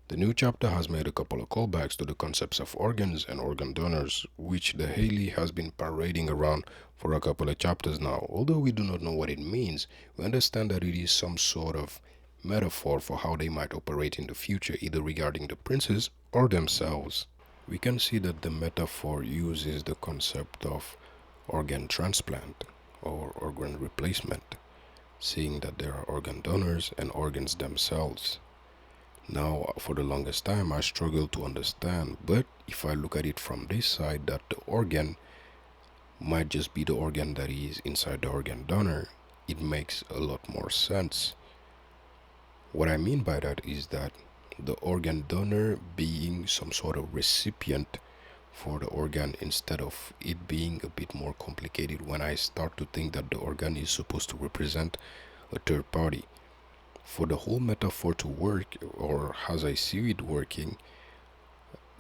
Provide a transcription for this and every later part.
The new chapter has made a couple of callbacks to the concepts of organs and organ donors, which the Haley has been parading around for a couple of chapters now. Although we do not know what it means, we understand that it is some sort of metaphor for how they might operate in the future, either regarding the princes or themselves. We can see that the metaphor uses the concept of organ transplant or organ replacement, seeing that there are organ donors and organs themselves. Now, for the longest time, I struggled to understand, but if I look at it from this side, that the organ might just be the organ that is inside the organ donor, it makes a lot more sense. What I mean by that is that the organ donor being some sort of recipient for the organ instead of it being a bit more complicated when I start to think that the organ is supposed to represent a third party. For the whole metaphor to work, or as I see it working,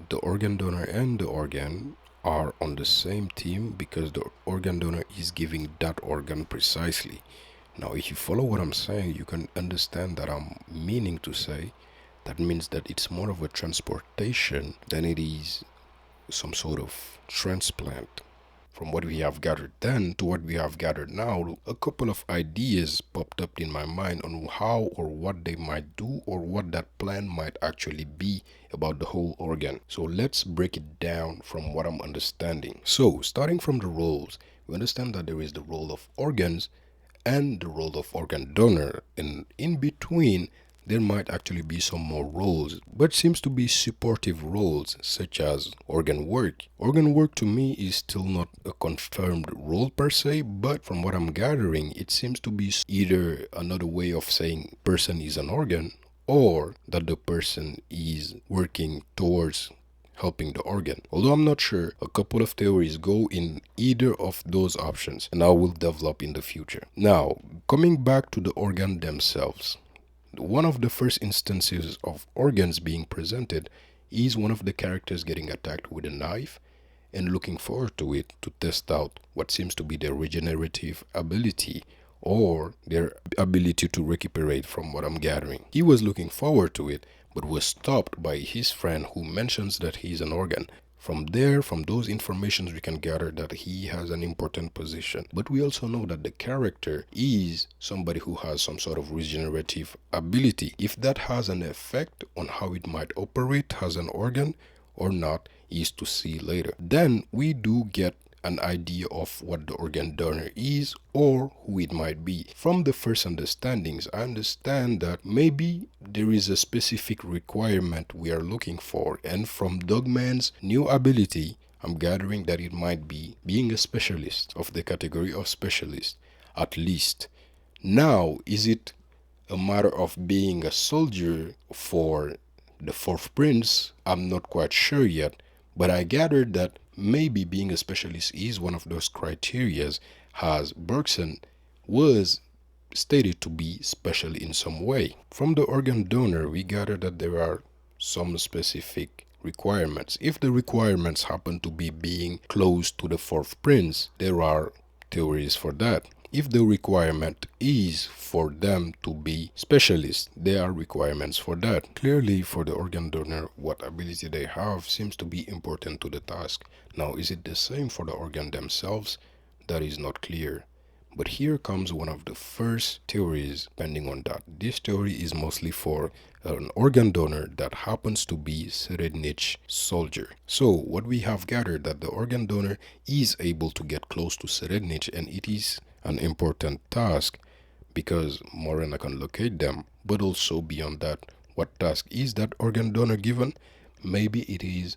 the organ donor and the organ are on the same team because the organ donor is giving that organ precisely. Now, if you follow what I'm saying, you can understand that I'm meaning to say that means that it's more of a transportation than it is some sort of transplant. From what we have gathered then to what we have gathered now, a couple of ideas popped up in my mind on how or what they might do or what that plan might actually be about the whole organ. So let's break it down from what I'm understanding. So, starting from the roles, we understand that there is the role of organs and the role of organ donor, and in between there might actually be some more roles, but seems to be supportive roles such as organ work. Organ work to me is still not a confirmed role per se, but from what I'm gathering, it seems to be either another way of saying person is an organ or that the person is working towards helping the organ. Although I'm not sure, a couple of theories go in either of those options, and I will develop in the future. Now, coming back to the organ themselves, one of the first instances of organs being presented is one of the characters getting attacked with a knife and looking forward to it to test out what seems to be their regenerative ability or their ability to recuperate, from what I'm gathering. He was looking forward to it, but was stopped by his friend who mentions that he's an organ. From there, from those informations, we can gather that he has an important position. But we also know that the character is somebody who has some sort of regenerative ability. If that has an effect on how it might operate as an organ or not is to see later. Then we do get an idea of what the organ donor is or who it might be. From the first understandings, I understand that maybe there is a specific requirement we are looking for, and from Dogman's new ability, I'm gathering that it might be being a specialist of the category of specialist, at least. Now, is it a matter of being a soldier for the fourth prince? I'm not quite sure yet, but I gathered that maybe being a specialist is one of those criterias, as Bergson was stated to be special in some way. From the organ donor, we gather that there are some specific requirements. If the requirements happen to be being close to the fourth prince, there are theories for that. If the requirement is for them to be specialists, there are requirements for that. Clearly, for the organ donor, what ability they have seems to be important to the task. Now, is it the same for the organ themselves? That is not clear. But here comes one of the first theories depending on that. This theory is mostly for an organ donor that happens to be Serednich soldier. So what we have gathered that the organ donor is able to get close to Serednich, and it is an important task because Morena can locate them. But also beyond that, what task is that organ donor given? Maybe it is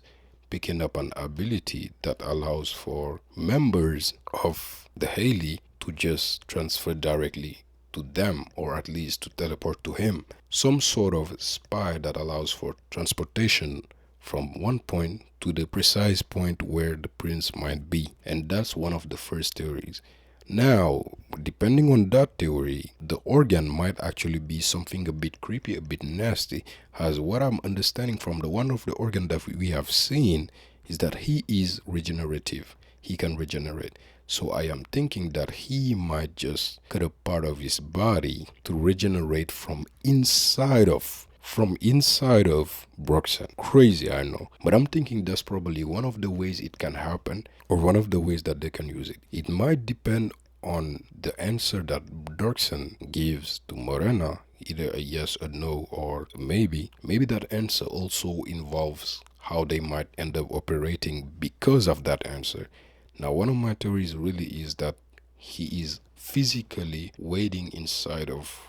picking up an ability that allows for members of the Haley to just transfer directly to them, or at least to teleport to him. Some sort of spy that allows for transportation from one point to the precise point where the prince might be. And that's one of the first theories. Now, depending on that theory, the organ might actually be something a bit creepy, a bit nasty, as what I'm understanding from the one of the organ that we have seen is that he is regenerative. He can regenerate. So I am thinking that he might just cut a part of his body to regenerate from inside of from inside of Broxen. Crazy, I know. But I'm thinking that's probably one of the ways it can happen, or one of the ways that they can use it. It might depend on the answer that Broxen gives to Morena, either a yes or no, or maybe. Maybe that answer also involves how they might end up operating because of that answer. Now, one of my theories really is that he is physically waiting inside of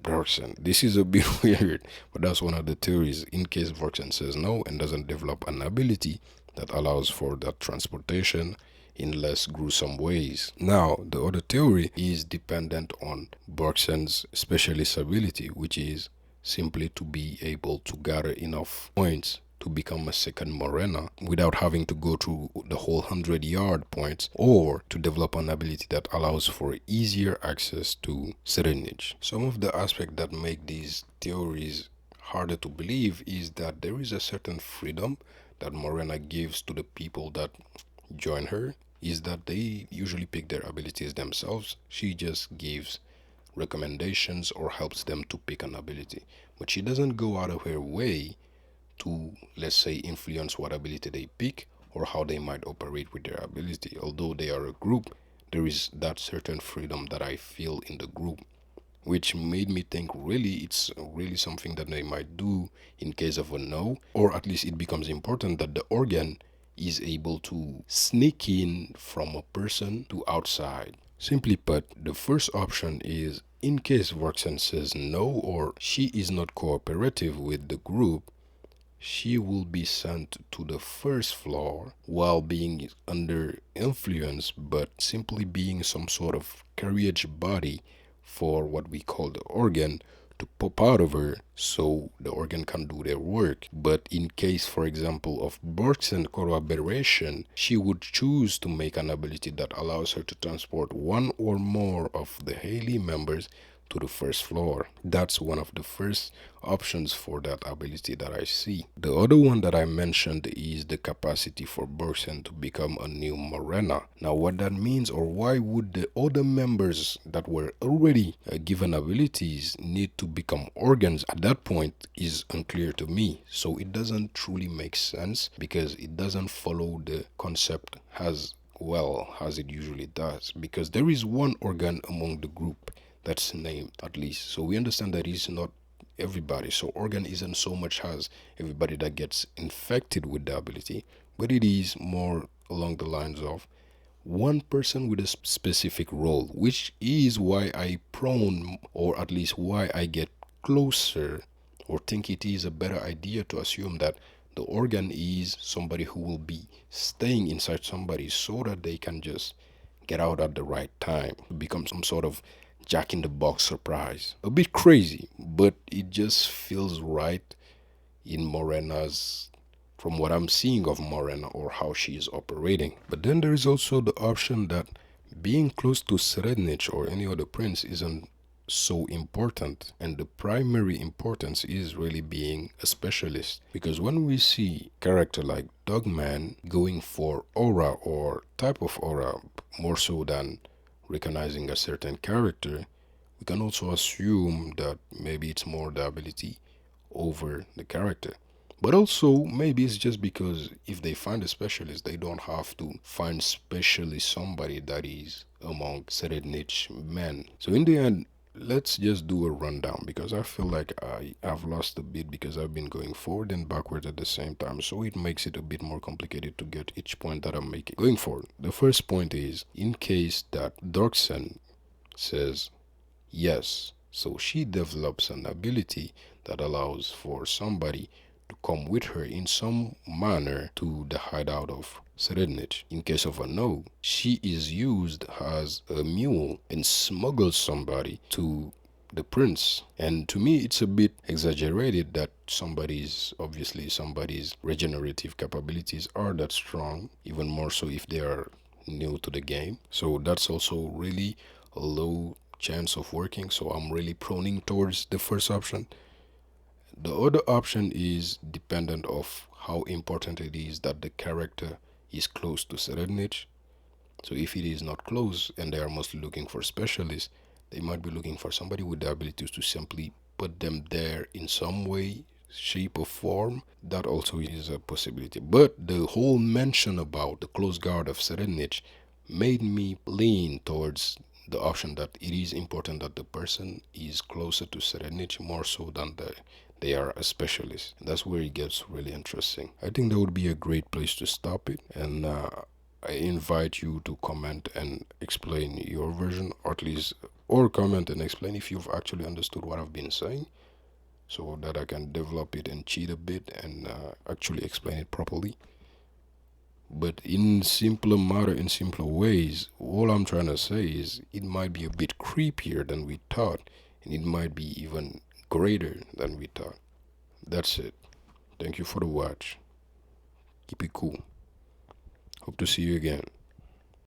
Vorksen. This is a bit weird, but that's one of the theories. In case Vorksen says no and doesn't develop an ability that allows for that transportation in less gruesome ways. Now, the other theory is dependent on Vorksen's specialist ability, which is simply to be able to gather enough points to become a second Morena without having to go through the whole 100-yard points, or to develop an ability that allows for easier access to Serenage. Some of the aspects that make these theories harder to believe is that there is a certain freedom that Morena gives to the people that join her, is that they usually pick their abilities themselves. She just gives recommendations or helps them to pick an ability, but she doesn't go out of her way to, let's say, influence what ability they pick or how they might operate with their ability. Although they are a group, there is that certain freedom that I feel in the group, which made me think really it's really something that they might do in case of a no, or at least it becomes important that the organ is able to sneak in from a person to outside. Simply put, the first option is in case Vorksen says no or she is not cooperative with the group, she will be sent to the first floor while being under influence, but simply being some sort of carriage body for what we call the organ to pop out of her so the organ can do their work. But in case, for example, of Bergson corroboration, she would choose to make an ability that allows her to transport one or more of the Haley members to the first floor. That's one of the first options for that ability that I see. The other one that I mentioned is the capacity for Bergson to become a new Morena. Now, what that means, or why would the other members that were already given abilities need to become organs at that point is unclear to me. So it doesn't truly make sense because it doesn't follow the concept as well as it usually does, because there is one organ among the group that's named, at least. So we understand that it's not everybody. So organ isn't so much as everybody that gets infected with the ability, but it is more along the lines of one person with a specific role, which is why I prone, or at least why I get closer or think it is a better idea to assume that the organ is somebody who will be staying inside somebody so that they can just get out at the right time, become some sort of Jack in the Box surprise. A bit crazy, but it just feels right in Morena's, from what I'm seeing of Morena or how she is operating. But then there is also the option that being close to Srednich or any other prince isn't so important, and the primary importance is really being a specialist, because when we see character like Dogman going for aura or type of aura more so than recognizing a certain character, we can also assume that maybe it's more the ability over the character. But also, maybe it's just because if they find a specialist, they don't have to find specially somebody that is among certain niche men. So in the end, let's just do a rundown, because I feel like I have lost a bit because I've been going forward and backwards at the same time. So it makes it a bit more complicated to get each point that I'm making. Going forward, the first point is in case that Dorksen says yes, so she develops an ability that allows for somebody to come with her in some manner to the hideout of Serenich. In case of a no, she is used as a mule and smuggles somebody to the prince. And to me, it's a bit exaggerated that somebody's regenerative capabilities are that strong, even more so if they are new to the game. So that's also really a low chance of working. So I'm really proning towards the first option. The other option is dependent of how important it is that the character is close to Serenich. So if it is not close and they are mostly looking for specialists, they might be looking for somebody with the abilities to simply put them there in some way, shape, or form, that also is a possibility. But the whole mention about the close guard of serenity made me lean towards the option that it is important that the person is closer to serenity more so than they are a specialist. That's where it gets really interesting. I think that would be a great place to stop it, and I invite you to comment and explain your version, or at least, or comment and explain if you've actually understood what I've been saying, so that I can develop it and cheat a bit and actually explain it properly. But in simpler matter, in simpler ways, all I'm trying to say is it might be a bit creepier than we thought, and it might be even greater than we thought. That's it. Thank you for the watch. Keep it cool. Hope to see you again.